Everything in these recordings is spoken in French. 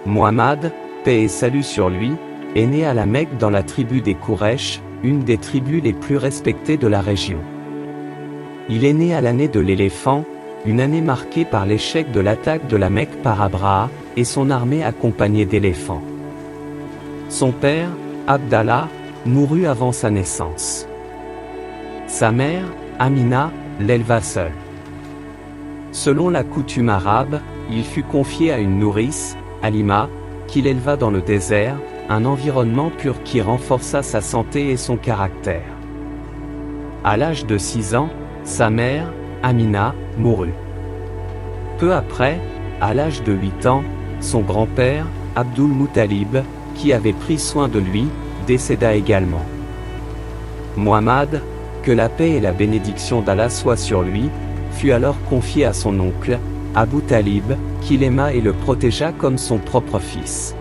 Muhammad, paix et salut sur lui, est né à la Mecque dans la tribu des Quraysh, une des tribus les plus respectées de la région. Il est né à l'année de l'éléphant, une année marquée par l'échec de l'attaque de la Mecque par Abraha et son armée accompagnée d'éléphants. Son père, Abdallah, mourut avant sa naissance. Sa mère, Amina, l'éleva seule. Selon la coutume arabe, il fut confié à une nourrice, Halima, qui l'éleva dans le désert, un environnement pur qui renforça sa santé et son caractère. À l'âge de 6 ans, sa mère, Amina, mourut. Peu après, à l'âge de 8 ans, son grand-père, Abdul Muttalib, qui avait pris soin de lui, décéda également. Muhammad, que la paix et la bénédiction d'Allah soient sur lui, fut alors confié à son oncle, Abu Talib, qui l'aima et le protégea comme son propre fils.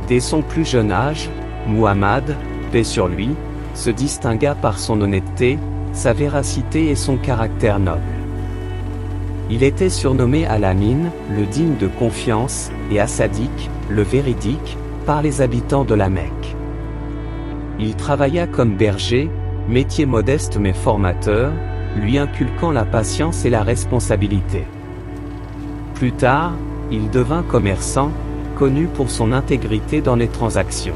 Dès son plus jeune âge, Muhammad, paix sur lui, se distingua par son honnêteté, sa véracité et son caractère noble. Il était surnommé Al-Amin, le digne de confiance, et As-Sadiq, le véridique, par les habitants de la Mecque. Il travailla comme berger, métier modeste mais formateur, lui inculquant la patience et la responsabilité. Plus tard, il devint commerçant, connu pour son intégrité dans les transactions.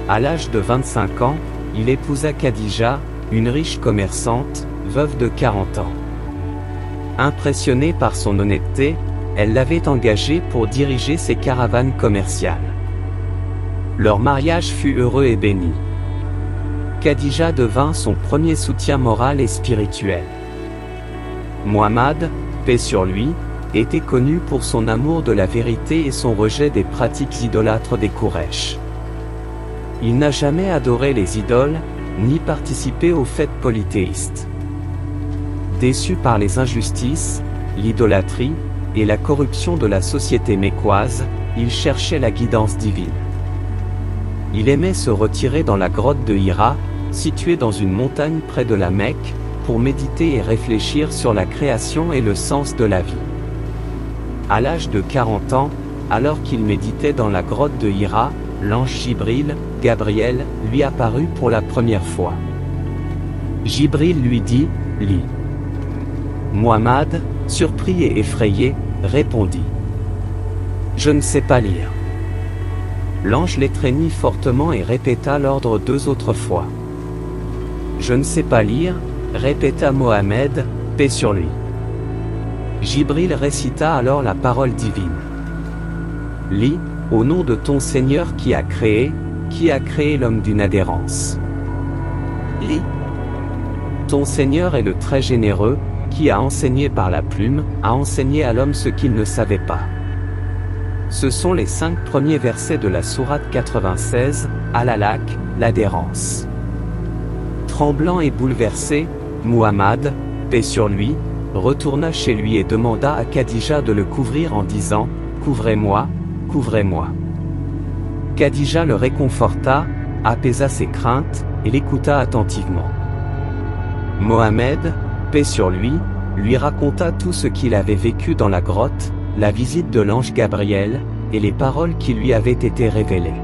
À l'âge de 25 ans, il épousa Khadija, une riche commerçante, veuve de 40 ans. Impressionnée par son honnêteté, elle l'avait engagé pour diriger ses caravanes commerciales. Leur mariage fut heureux et béni. Khadija devint son premier soutien moral et spirituel. Muhammad, paix sur lui, était connu pour son amour de la vérité et son rejet des pratiques idolâtres des Quraysh. Il n'a jamais adoré les idoles, ni participé aux fêtes polythéistes. Déçu par les injustices, l'idolâtrie, et la corruption de la société mécoise, il cherchait la guidance divine. Il aimait se retirer dans la grotte de Hira, située dans une montagne près de la Mecque, pour méditer et réfléchir sur la création et le sens de la vie. À l'âge de 40 ans, alors qu'il méditait dans la grotte de Hira, l'ange Jibril, Gabriel, lui apparut pour la première fois. Jibril lui dit, « Lis ». Muhammad, surpris et effrayé, répondit, « Je ne sais pas lire ». L'ange l'étreignit fortement et répéta l'ordre 2 autres fois. « Je ne sais pas lire », répéta Mohammed, paix sur lui. Jibril récita alors la parole divine. « Lis, au nom de ton Seigneur qui a créé l'homme d'une adhérence. Lis. Ton Seigneur est le très généreux, qui a enseigné par la plume, a enseigné à l'homme ce qu'il ne savait pas. » Ce sont les 5 premiers versets de la sourate 96, Al-Alaq, l'adhérence. Tremblant et bouleversé, Muhammad, paix sur lui, retourna chez lui et demanda à Khadija de le couvrir en disant, « Couvrez-moi, couvrez-moi. » Khadija le réconforta, apaisa ses craintes, et l'écouta attentivement. Mohammed, paix sur lui, lui raconta tout ce qu'il avait vécu dans la grotte, la visite de l'ange Gabriel, et les paroles qui lui avaient été révélées.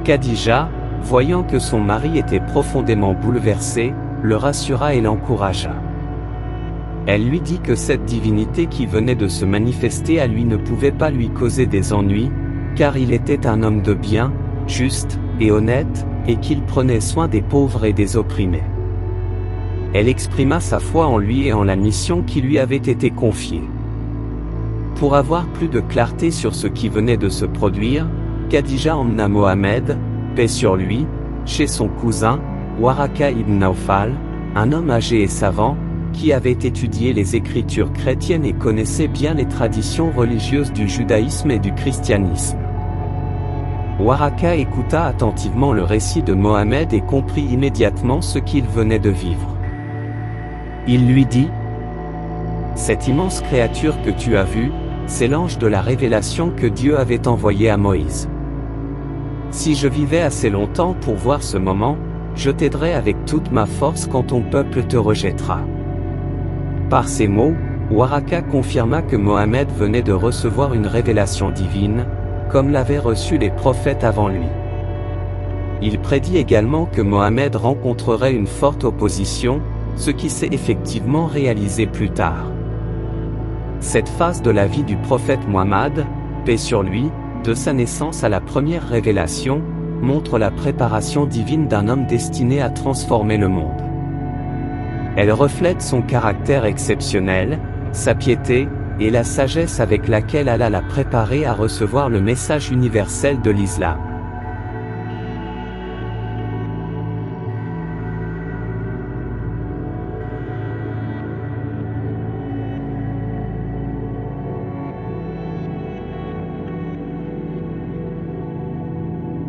Khadija, voyant que son mari était profondément bouleversé, le rassura et l'encouragea. Elle lui dit que cette divinité qui venait de se manifester à lui ne pouvait pas lui causer des ennuis, car il était un homme de bien, juste et honnête, et qu'il prenait soin des pauvres et des opprimés. Elle exprima sa foi en lui et en la mission qui lui avait été confiée. Pour avoir plus de clarté sur ce qui venait de se produire, Khadija emmena Mohammed, paix sur lui, chez son cousin, Waraka ibn Nawfal, un homme âgé et savant, qui avait étudié les écritures chrétiennes et connaissait bien les traditions religieuses du judaïsme et du christianisme. Waraka écouta attentivement le récit de Mohammed et comprit immédiatement ce qu'il venait de vivre. Il lui dit, « Cette immense créature que tu as vue, c'est l'ange de la révélation que Dieu avait envoyé à Moïse. Si je vivais assez longtemps pour voir ce moment, je t'aiderai avec toute ma force quand ton peuple te rejettera. » Par ces mots, Waraka confirma que Mohammed venait de recevoir une révélation divine, comme l'avaient reçu les prophètes avant lui. Il prédit également que Mohammed rencontrerait une forte opposition, ce qui s'est effectivement réalisé plus tard. Cette phase de la vie du prophète Muhammad, paix sur lui, de sa naissance à la première révélation, montre la préparation divine d'un homme destiné à transformer le monde. Elle reflète son caractère exceptionnel, sa piété, et la sagesse avec laquelle Allah l'a préparé à recevoir le message universel de l'islam.